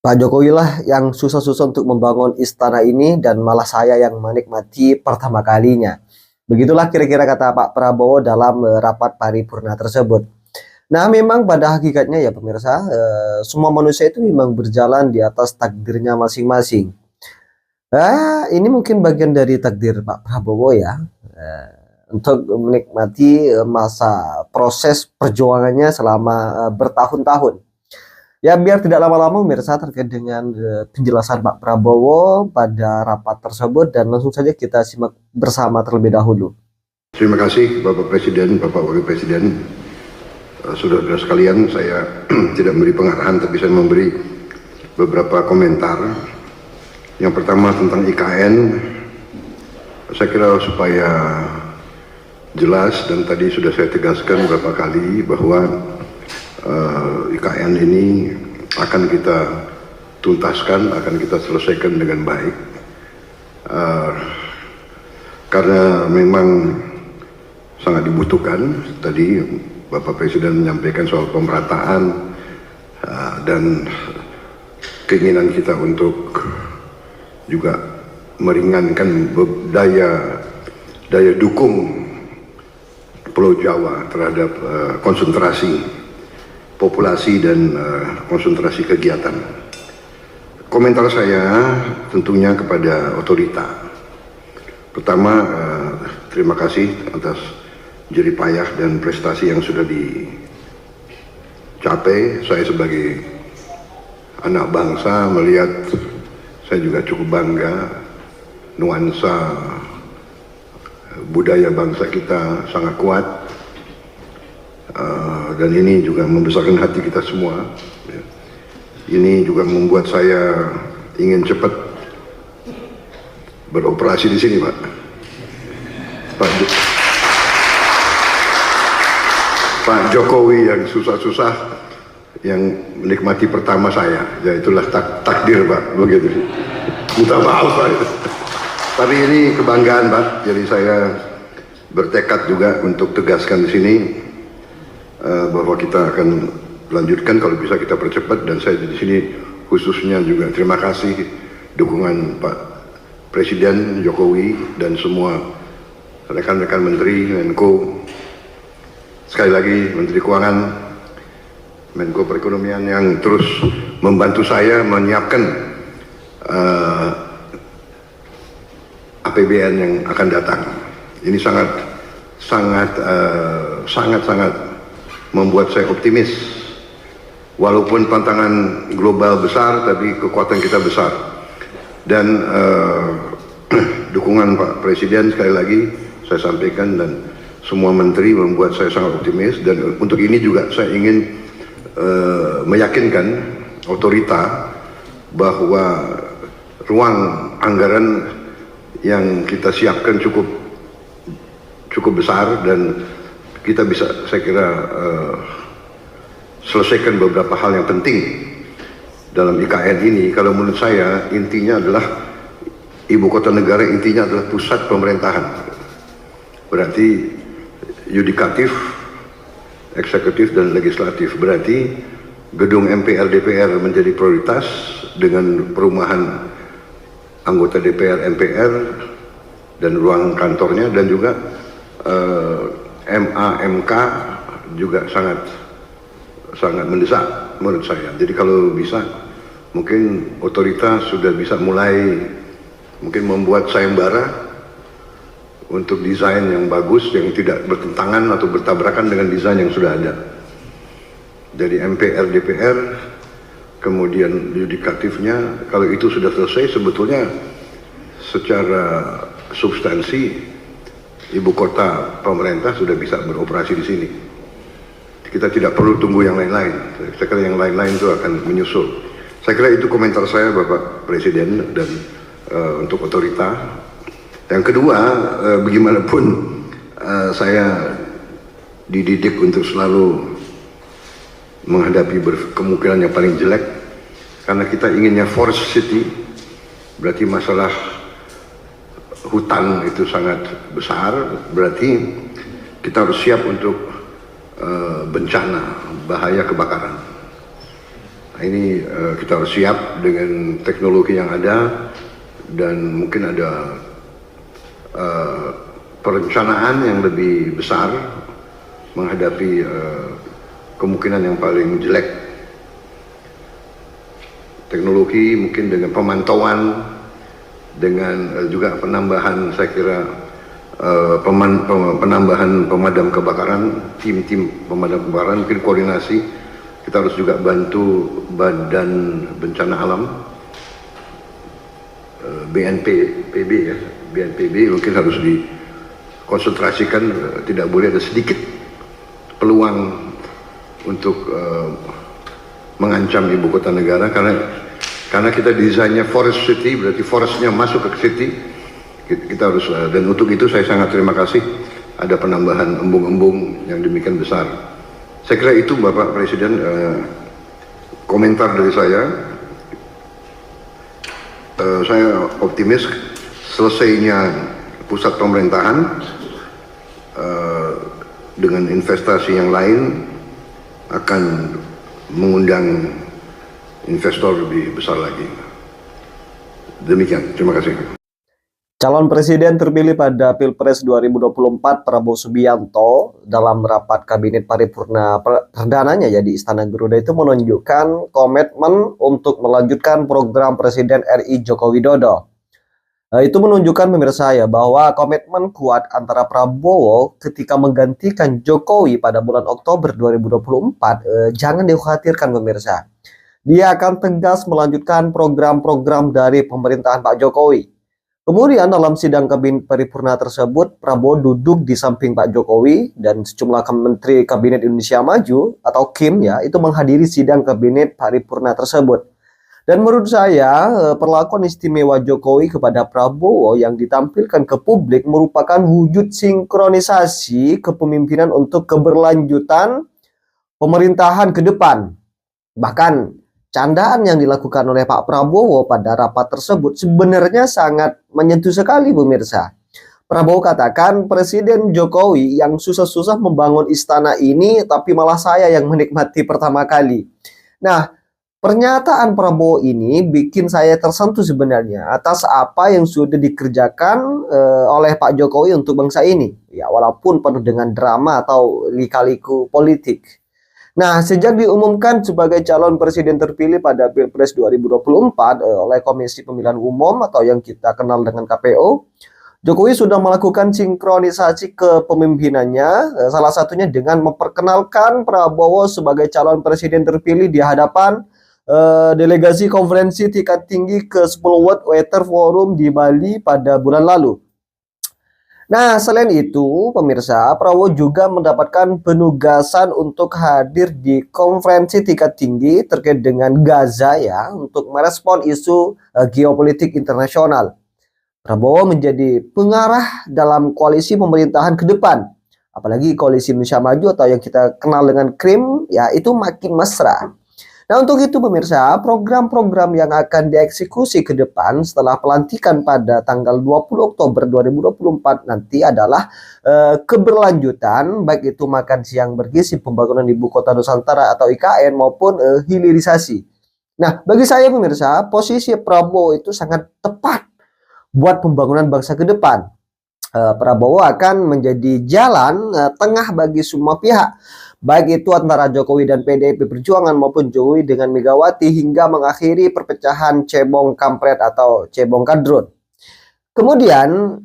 Pak Jokowi lah yang susah-susah untuk membangun istana ini dan malah saya yang menikmati pertama kalinya. Begitulah kira-kira kata Pak Prabowo dalam rapat paripurna tersebut. Nah, memang pada hakikatnya ya pemirsa, semua manusia itu memang berjalan di atas takdirnya masing-masing. Ini mungkin bagian dari takdir Pak Prabowo ya, eh, untuk menikmati masa proses perjuangannya selama bertahun-tahun. Ya, biar tidak lama-lama pemirsa terkait dengan penjelasan Pak Prabowo pada rapat tersebut dan langsung saja kita simak bersama terlebih dahulu. Terima kasih Bapak Presiden, Bapak Wakil Presiden, saudara-saudara sekalian. Saya tidak memberi pengarahan tapi saya memberi beberapa komentar. Yang pertama tentang IKN, saya kira supaya jelas dan tadi sudah saya tegaskan beberapa kali bahwa IKN ini akan kita tuntaskan, akan kita selesaikan dengan baik, karena memang sangat dibutuhkan. Tadi Bapak Presiden menyampaikan soal pemerataan dan keinginan kita untuk juga meringankan daya dukung Pulau Jawa terhadap konsentrasi populasi dan konsentrasi kegiatan. Komentar saya tentunya kepada otorita. Pertama, terima kasih atas jerih payah dan prestasi yang sudah dicapai. Saya sebagai anak bangsa melihat, saya juga cukup bangga nuansa budaya bangsa kita sangat kuat. Dan ini juga membesarkan hati kita semua. Ini juga membuat saya ingin cepat beroperasi di sini, Pak. Pak Jokowi yang susah-susah, yang menikmati pertama saya, ya itulah takdir, Pak, begitu. Minta maaf, Pak. Tapi ini kebanggaan, Pak. Jadi saya bertekad juga untuk tegaskan di sini bahwa kita akan lanjutkan, kalau bisa kita percepat. Dan saya di sini khususnya juga terima kasih dukungan Pak Presiden Jokowi dan semua rekan-rekan Menteri, Menko, sekali lagi Menteri Keuangan, Menko Perekonomian yang terus membantu saya menyiapkan APBN yang akan datang. Ini sangat membuat saya optimis. Walaupun tantangan global besar, tapi kekuatan kita besar. Dan dukungan Pak Presiden sekali lagi saya sampaikan dan semua menteri membuat saya sangat optimis. Dan untuk ini juga saya ingin meyakinkan otorita bahwa ruang anggaran yang kita siapkan cukup besar dan kita bisa, saya kira, selesaikan beberapa hal yang penting dalam IKN ini. Kalau menurut saya intinya adalah ibu kota negara, intinya adalah pusat pemerintahan. Berarti yudikatif, eksekutif dan legislatif. Berarti gedung MPR DPR menjadi prioritas dengan perumahan anggota DPR MPR dan ruang kantornya, dan juga MA/MK juga sangat mendesak menurut saya. Jadi kalau bisa mungkin otoritas sudah bisa mulai mungkin membuat sayembara untuk desain yang bagus, yang tidak bertentangan atau bertabrakan dengan desain yang sudah ada. Jadi MPR DPR, kemudian yudikatifnya, kalau itu sudah selesai, sebetulnya secara substansi ibu kota pemerintah sudah bisa beroperasi di sini. Kita tidak perlu tunggu yang lain-lain. Saya kira yang lain-lain itu akan menyusul. Saya kira itu komentar saya, Bapak Presiden, dan untuk otorita. Yang kedua, bagaimanapun saya dididik untuk selalu menghadapi kemungkinan yang paling jelek, karena kita inginnya forest city. Berarti masalah hutan itu sangat besar, berarti kita harus siap untuk bencana, bahaya kebakaran. Nah, Ini kita harus siap dengan teknologi yang ada, dan mungkin ada perencanaan yang lebih besar menghadapi kemungkinan yang paling jelek. Teknologi mungkin dengan pemantauan, dengan juga penambahan, saya kira penambahan pemadam kebakaran, tim-tim pemadam kebakaran, mungkin koordinasi. Kita harus juga bantu Badan Bencana Alam, BNPB ya, BNPB mungkin harus dikonsentrasikan, tidak boleh ada sedikit peluang untuk mengancam ibu kota negara, karena kita desainnya forest city, berarti forestnya masuk ke city. Kita harus, dan untuk itu saya sangat terima kasih ada penambahan embung-embung yang demikian besar. Saya kira itu Bapak Presiden komentar dari saya. Saya optimis selesainya pusat pemerintahan dengan investasi yang lain akan mengundang investor lebih besar lagi. Demikian, terima kasih. Calon presiden terpilih pada Pilpres 2024 Prabowo Subianto dalam rapat kabinet paripurna perdananya ya di Istana Garuda itu menunjukkan komitmen untuk melanjutkan program Presiden RI Joko Widodo. Itu menunjukkan pemirsa ya bahwa komitmen kuat antara Prabowo ketika menggantikan Jokowi pada bulan Oktober 2024 jangan dikhawatirkan pemirsa. Dia akan tegas melanjutkan program-program dari pemerintahan Pak Jokowi. Kemudian dalam sidang kabinet paripurna tersebut, Prabowo duduk di samping Pak Jokowi dan sejumlah menteri Kabinet Indonesia Maju atau KIM ya, itu menghadiri sidang kabinet paripurna tersebut. Dan menurut saya, perlakuan istimewa Jokowi kepada Prabowo yang ditampilkan ke publik merupakan wujud sinkronisasi kepemimpinan untuk keberlanjutan pemerintahan ke depan. Bahkan candaan yang dilakukan oleh Pak Prabowo pada rapat tersebut sebenarnya sangat menyentuh sekali pemirsa. Prabowo katakan Presiden Jokowi yang susah-susah membangun istana ini tapi malah saya yang menikmati pertama kali. Nah, pernyataan Prabowo ini bikin saya tersentuh sebenarnya atas apa yang sudah dikerjakan oleh Pak Jokowi untuk bangsa ini. Ya, walaupun penuh dengan drama atau lika-liku politik. Nah, sejak diumumkan sebagai calon presiden terpilih pada Pilpres 2024 oleh Komisi Pemilihan Umum atau yang kita kenal dengan KPU, Jokowi sudah melakukan sinkronisasi kepemimpinannya, salah satunya dengan memperkenalkan Prabowo sebagai calon presiden terpilih di hadapan delegasi konferensi tingkat tinggi ke-10 World Water Forum di Bali pada bulan lalu. Nah, selain itu, pemirsa, Prabowo juga mendapatkan penugasan untuk hadir di konferensi tingkat tinggi terkait dengan Gaza ya, untuk merespon isu geopolitik internasional. Prabowo menjadi pengarah dalam koalisi pemerintahan ke depan. Apalagi koalisi Indonesia Maju atau yang kita kenal dengan KRIM, ya itu makin mesra. Nah, untuk itu pemirsa, program-program yang akan dieksekusi ke depan setelah pelantikan pada tanggal 20 Oktober 2024 nanti adalah keberlanjutan, baik itu makan siang bergizi, pembangunan Ibu Kota Nusantara atau IKN maupun hilirisasi. Nah, bagi saya pemirsa, posisi Prabowo itu sangat tepat buat pembangunan bangsa ke depan. Prabowo akan menjadi jalan tengah bagi semua pihak, baik itu antara Jokowi dan PDIP Perjuangan maupun Jokowi dengan Megawati hingga mengakhiri perpecahan cebong kampret atau cebong kadrun. Kemudian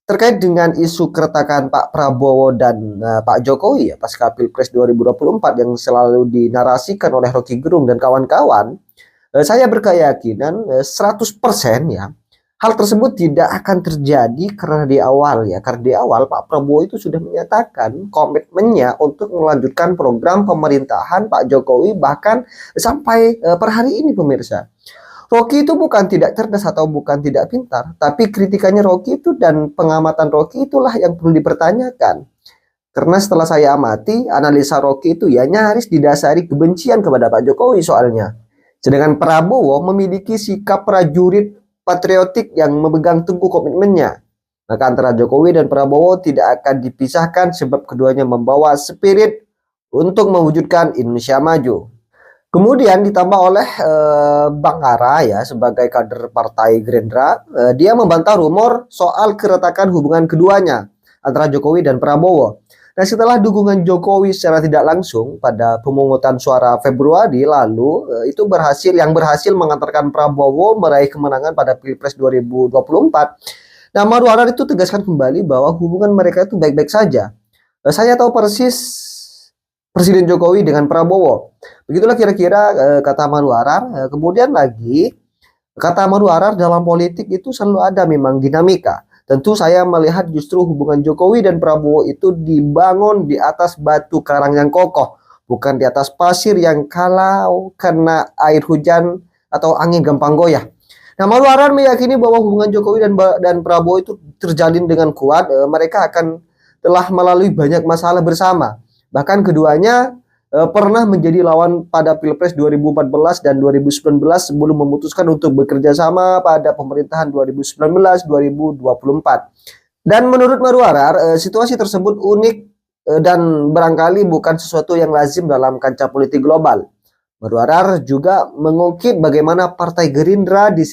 terkait dengan isu keretakan Pak Prabowo dan Pak Jokowi ya pasca Pilpres 2024 yang selalu dinarasikan oleh Rocky Gerung dan kawan-kawan, saya berkeyakinan 100% ya hal tersebut tidak akan terjadi karena di awal Pak Prabowo itu sudah menyatakan komitmennya untuk melanjutkan program pemerintahan Pak Jokowi bahkan sampai per hari ini pemirsa. Rocky itu bukan tidak cerdas atau bukan tidak pintar, tapi kritikannya Rocky itu dan pengamatan Rocky itulah yang perlu dipertanyakan. Karena setelah saya amati, analisa Rocky itu ya nyaris didasari kebencian kepada Pak Jokowi soalnya. Sedangkan Prabowo memiliki sikap prajurit patriotik yang memegang teguh komitmennya. Maka antara Jokowi dan Prabowo tidak akan dipisahkan sebab keduanya membawa spirit untuk mewujudkan Indonesia maju. Kemudian ditambah oleh Bang Ara ya sebagai kader Partai Gerindra, dia membantah rumor soal keretakan hubungan keduanya antara Jokowi dan Prabowo. Nah, setelah dukungan Jokowi secara tidak langsung pada pemungutan suara Februari lalu, itu berhasil mengantarkan Prabowo meraih kemenangan pada Pilpres 2024. Nah, Marwarar itu tegaskan kembali bahwa hubungan mereka itu baik-baik saja. Saya tahu persis Presiden Jokowi dengan Prabowo. Begitulah kira-kira kata Marwarar. Kemudian lagi kata Marwarar, dalam politik itu selalu ada memang dinamika. Tentu saya melihat justru hubungan Jokowi dan Prabowo itu dibangun di atas batu karang yang kokoh, bukan di atas pasir yang kalau kena air hujan atau angin gampang goyah. Nah, Marwarar meyakini bahwa hubungan Jokowi dan Prabowo itu terjalin dengan kuat. Mereka akan telah melalui banyak masalah bersama. Bahkan keduanya pernah menjadi lawan pada Pilpres 2014 dan 2019 sebelum memutuskan untuk bekerja sama pada pemerintahan 2019-2024. Dan menurut Marwarar, situasi tersebut unik dan barangkali bukan sesuatu yang lazim dalam kancah politik global. Marwarar juga mengungkit bagaimana Partai Gerindra di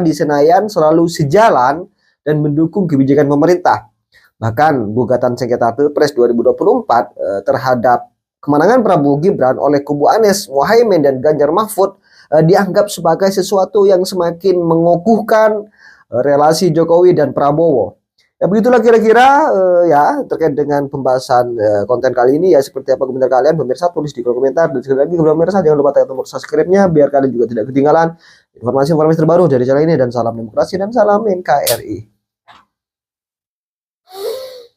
Senayan selalu sejalan dan mendukung kebijakan pemerintah. Bahkan gugatan sengketa Pilpres 2024 terhadap kemenangan Prabowo Gibran oleh kubu Anies Mohaimin dan Ganjar Mahfud dianggap sebagai sesuatu yang semakin mengukuhkan relasi Jokowi dan Prabowo. Ya, begitulah kira-kira ya terkait dengan pembahasan konten kali ini. Ya, seperti apa komentar kalian pemirsa, tulis di kolom komentar. Dan sekali lagi pemirsa, jangan lupa tekan tombol subscribe-nya biar kalian juga tidak ketinggalan informasi-informasi terbaru dari channel ini. Dan salam demokrasi dan salam NKRI.